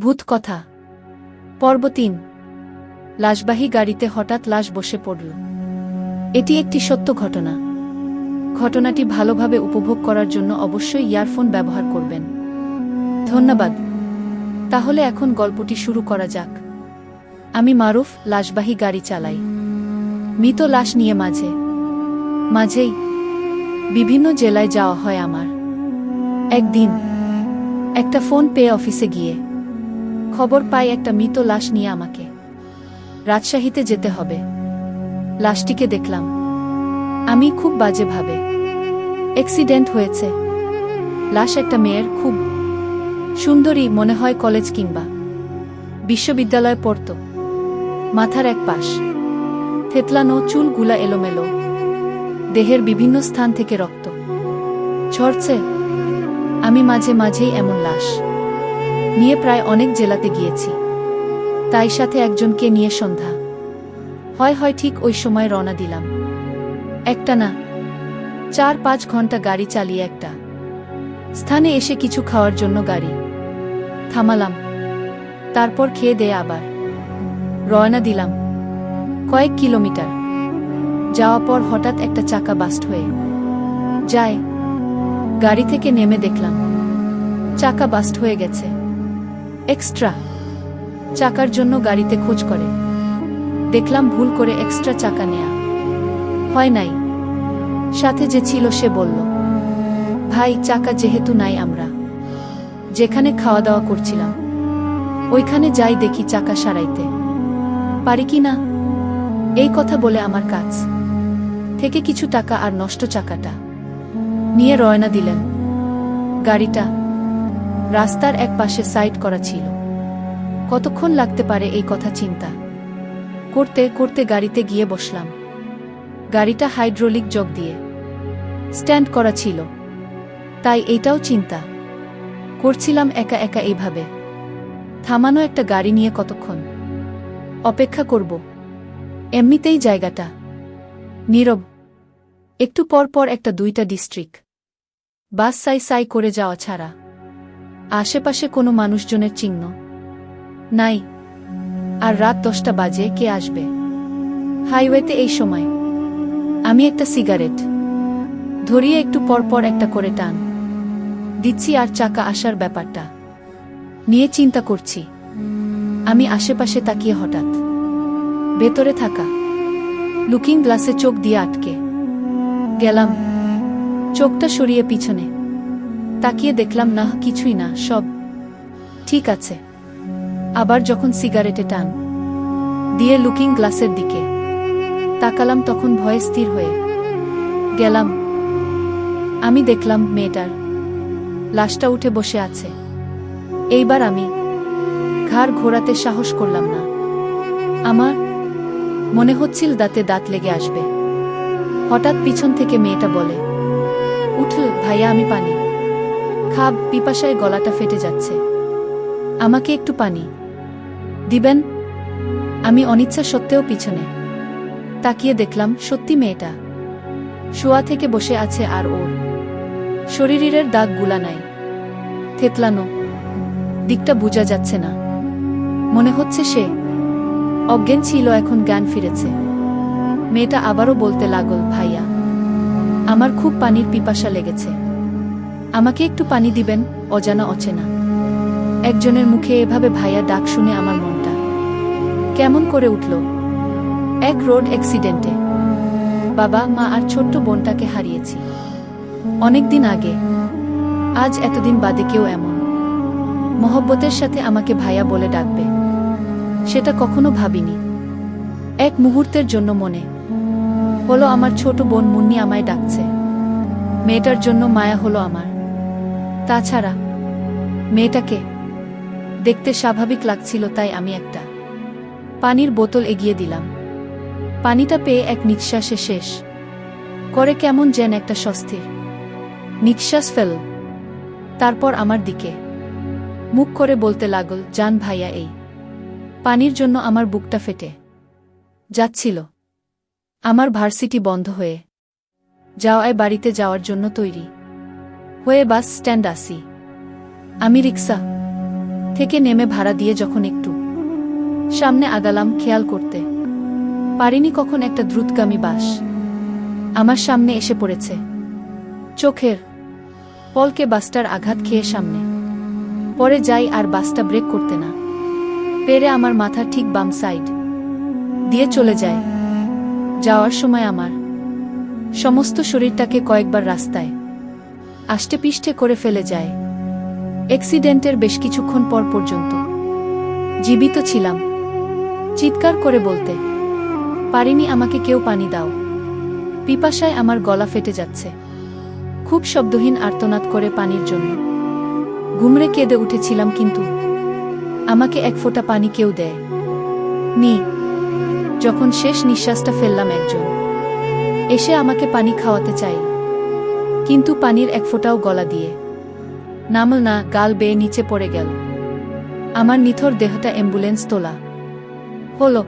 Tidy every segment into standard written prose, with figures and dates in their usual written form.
ভূত কথা পর্ব ৩। লাশবাহী গাড়িতে হঠাৎ লাশ বসে পড়ল। এটি একটি সত্য ঘটনা। ঘটনাটি ভালোভাবে উপভোগ করার জন্য অবশ্যই ইয়ারফোন ব্যবহার করবেন। ধন্যবাদ। তাহলে এখন গল্পটি শুরু করা যাক। আমি মারুফ, লাশবাহী গাড়ি চালাই। মৃত লাশ নিয়ে মাঝেই বিভিন্ন জেলায় যাওয়া হয় আমার। একদিন একটা ফোন পেয়ে অফিসে গিয়ে খবর পাই একটা মৃত লাশ নিয়ে আমাকে রাজশাহীতে যেতে হবে। লাশটিকে দেখলাম আমি খুব বাজেভাবে। অ্যাক্সিডেন্ট হয়েছে। লাশ একটা মেয়ের, খুব সুন্দরী, মনে হয় কলেজ কিংবা বিশ্ববিদ্যালয়ে পড়ত। মাথার এক পাশ থেতলানো, চুলগুলা এলোমেলো, দেহের বিভিন্ন স্থান থেকে রক্ত ঝরছে। আমি মাঝেই এমন লাশ নিয়ে প্রায় অনেক জেলাতে গিয়েছি। তাই সাথে একজনকে নিয়ে সন্ধ্যা হয় ঠিক ওই সময় রওনা দিলাম। একটা না ৪-৫ ঘন্টা গাড়ি চালিয়ে একটা স্থানে এসে কিছু খাওয়ার জন্য গাড়ি থামালাম। তারপর খেয়ে দেয়ে আবার রওনা দিলাম। কয়েক কিলোমিটার যাওয়া পর হঠাৎ একটা চাকা বাস্ট হয়ে যায়। গাড়ি থেকে নেমে দেখলাম চাকা বাস্ট হয়ে গেছে। এক্সট্রা চাকার জন্য গাড়িতে খোঁজ করে দেখলাম ভুল করে এক্সট্রা চাকা নেয়া হয় নাই। সাথে যে ছিল সে বলল, ভাই, চাকা যেহেতু নাই, আমরা যেখানে খাওয়া দাওয়া করছিলাম ওইখানে যাই, দেখি চাকা সারাইতে পারি কি না। এই কথা বলে আমার কাছ থেকে কিছু টাকা আর নষ্ট চাকাটা নিয়ে রওনা দিলেন। গাড়িটা রাস্তার এক পাশে সাইড করা ছিল। কতক্ষণ লাগতে পারে এই কথা চিন্তা করতে করতে গাড়িতে গিয়ে বসলাম। গাড়িটা হাইড্রোলিক জগ দিয়ে স্ট্যান্ড করা ছিল, তাই এইটাও চিন্তা করছিলাম একা এইভাবে থামানো একটা গাড়ি নিয়ে কতক্ষণ অপেক্ষা করব। এমনিতেই জায়গাটা নীরব। একটু পর একটা 2টা ডিস্ট্রিক্ট বাস সাই করে যাওয়া ছাড়া আশেপাশে কোনো মানুষজনের চিহ্ন নাই। আর রাত 10টা বাজে, কে আসবে হাইওয়েতে এই সময়? আমি একটা সিগারেট ধরিয়ে একটু পর একটা করে টান দিচ্ছি আর চাকা আসার ব্যাপারটা নিয়ে চিন্তা করছি। আমি আশেপাশে তাকিয়ে হঠাৎ ভেতরে থাকা লুকিং গ্লাসে চোখ দিয়ে আটকে গেলাম। চোখটা সরিয়ে পিছনে তাকিয়ে দেখলাম না, কিছুই না, সব ঠিক আছে। আবার যখন সিগারেটে টান দিয়ে লুকিং গ্লাসের দিকে তাকালাম, তখন ভয়ে স্থির হয়ে গেলাম। আমি দেখলাম মেয়েটার লাশটা উঠে বসে আছে। এইবার আমি ঘাড় ঘোরাতে সাহস করলাম না। আমার মনে হচ্ছিল দাঁতে দাঁত লেগে আসবে। হঠাৎ পিছন থেকে মেয়েটা বলে উঠল, ভাইয়া, আমি পানি খাব, পিপাসায় গলাটা ফেটে যাচ্ছে, আমাকে একটু পানি দিবেন? আমি অনিচ্ছা সত্ত্বেও পিছনে তাকিয়ে দেখলাম সত্যি মেয়েটা শোয়া থেকে বসে আছে, আর ওর শরীরের দাগগুলা নাই, থেতলানো দিকটা বোঝা যাচ্ছে না। মনে হচ্ছে সে অজ্ঞান ছিল, এখন জ্ঞান ফিরেছে। মেয়েটা আবারও বলতে লাগল, ভাইয়া, আমার খুব পানির পিপাসা লেগেছে, আমাকে একটু পানি দিবেন? অজানা অচেনা একজনের মুখে এভাবে ভাইয়া ডাক শুনে আমার মনটা কেমন করে উঠল। এক রোড অ্যাক্সিডেন্টে বাবা, মা আর ছোট্ট বোনটাকে হারিয়েছি অনেকদিন আগে। আজ এতদিন বাদে কেউ এমন মহব্বতের সাথে আমাকে ভাইয়া বলে ডাকবে, সেটা কখনো ভাবিনি। এক মুহূর্তের জন্য মনে হলো আমার ছোট বোন মুন্নি আমায় ডাকছে। মেয়েটার জন্য মায়া হলো আমার। তাছাড়া মেয়েটাকে দেখতে স্বাভাবিক লাগছিল, তাই আমি একটা পানির বোতল এগিয়ে দিলাম। পানিটা পেয়ে এক নিঃশ্বাসে শেষ করে কেমন যেন একটা স্বস্তির নিঃশ্বাস ফেল। তারপর আমার দিকে মুখ করে বলতে লাগল, জান ভাইয়া, এই পানির জন্য আমার বুকটা ফেটে যাচ্ছিল। আমার ভার্সিটি বন্ধ হয়ে যাওয়ায় বাড়িতে যাওয়ার জন্য তৈরি হয়ে বাস স্ট্যান্ড আসি। আমি রিক্সা থেকে নেমে ভাড়া দিয়ে যখন একটু সামনে আগালাম খেয়াল করতে পারিনি কখন একটা দ্রুতগামী বাস আমার সামনে এসে পড়েছে। চোখের পলকে বাসটার আঘাত খেয়ে সামনে পরে যাই আর বাসটা ব্রেক করতে না পেরে আমার মাথা ঠিক বাম সাইড দিয়ে চলে যায়। যাওয়ার সময় আমার সমস্ত শরীরটাকে কয়েকবার রাস্তায় আষ্টে পিষ্টে করে ফেলে যায়। অ্যাক্সিডেন্টের বেশ কিছুক্ষণ পর পর্যন্ত জীবিত ছিলাম। চিৎকার করে বলতে পারিনি আমাকে কেউ পানি দাও। পিপাসায় আমার গলা ফেটে যাচ্ছে। খুব শব্দহীন আর্তনাদ করে পানির জন্য ঘুমড়ে কেঁদে উঠেছিলাম, কিন্তু আমাকে এক ফোঁটা পানি কেউ দেয় নি। যখন শেষ নিঃশ্বাসটা ফেললাম একজন এসে আমাকে পানি খাওয়াতে চাই, কিন্তু পানির এক ফোঁটাও গলা দিয়ে নামল না, গাল বেয়ে নিচে পড়ে গেল। আমার নিথর দেহটা অ্যাম্বুলেন্স তোলা হলো।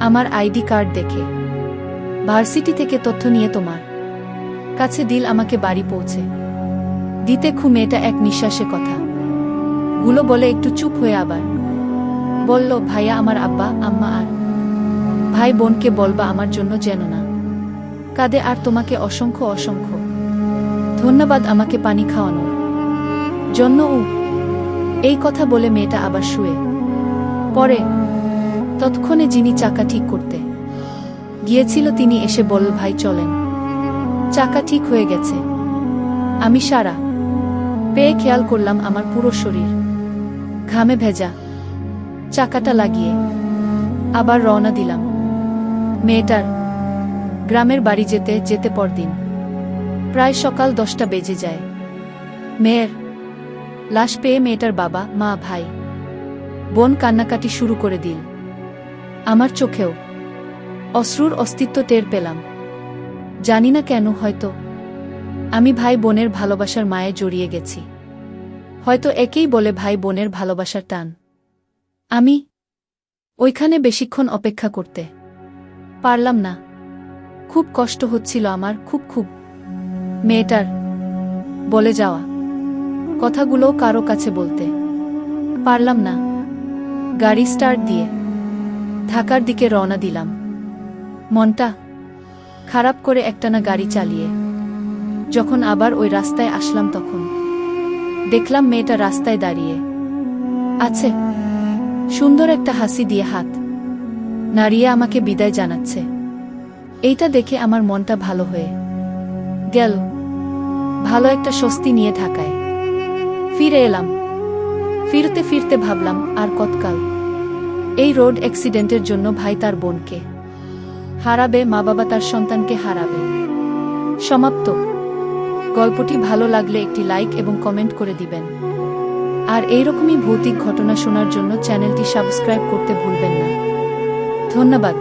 আমার আইডি কার্ড দেখে ভার্সিটি থেকে তথ্য নিয়ে তোমার কাছে দিল আমাকে বাড়ি পৌঁছে দিতে। মেয়েটা এক নিঃশ্বাসে কথা গুলো বলে একটু চুপ হয়ে আবার বলল, ভাইয়া আমার আব্বা আম্মা আর ভাই বোনকে বলবা আমার জন্য যেন না কাঁদে, আর তোমাকে অসংখ্য অসংখ্য ধন্যবাদ আমাকে পানি খাওয়ানোর জন্য। এই কথা বলে মেয়েটা আবার শুয়ে পরে। তৎক্ষণে যিনি চাকা ঠিক করতে গিয়েছিল তিনি এসে বলল, ভাই চলেন, চাকা ঠিক হয়ে গেছে। আমি সারা পেয়ে খেয়াল করলাম আমার পুরো শরীর ঘামে ভেজা। চাকাটা লাগিয়ে আবার রওনা দিলাম মেয়েটার গ্রামের বাড়ি যেতে যেতে। পরদিন প্রায় সকাল 10টা বেজে যায়। মেয়ের লাশ পেয়ে মেয়েটার বাবা মা ভাই বোন কান্নাকাটি শুরু করে দিল। আমার চোখেও অশ্রুর অস্তিত্ব টের পেলাম। জানি না কেন, হয়তো আমি ভাই বোনের ভালোবাসার মায়ে জড়িয়ে গেছি, হয়তো একেই বলে ভাই বোনের ভালোবাসার টান। আমি ওইখানে বেশিক্ষণ অপেক্ষা করতে পারলাম না। খুব কষ্ট হচ্ছিল আমার, খুব। মেয়েটার বলে যাওয়া কথাগুলো কারো কাছে বলতে পারলাম না। গাড়ি স্টার্ট দিয়ে ঢাকার দিকে রওনা দিলাম, মনটা খারাপ করে একটানা গাড়ি চালিয়ে। যখন আবার ওই রাস্তায় আসলাম তখন দেখলাম মেয়েটা রাস্তায় দাঁড়িয়ে আছে, সুন্দর একটা হাসি দিয়ে হাত নাড়িয়ে আমাকে বিদায় জানাচ্ছে। এইটা দেখে আমার মনটা ভালো হয়ে গেল। ভালো একটা স্বস্তি নিয়ে ঢাকায় ফিরে এলাম। ফিরতে ফিরতে ভাবলাম, আর কতকাল এই রোড অ্যাক্সিডেন্টের জন্য ভাই তার বোনকে হারাবে, মা বাবা তার সন্তানকে হারাবে। সমাপ্ত। গল্পটি ভালো লাগলে একটি লাইক এবং কমেন্ট করে দিবেন। আর এইরকমই ভৌতিক ঘটনা শোনার জন্য চ্যানেলটি সাবস্ক্রাইব করতে ভুলবেন না। ধন্যবাদ।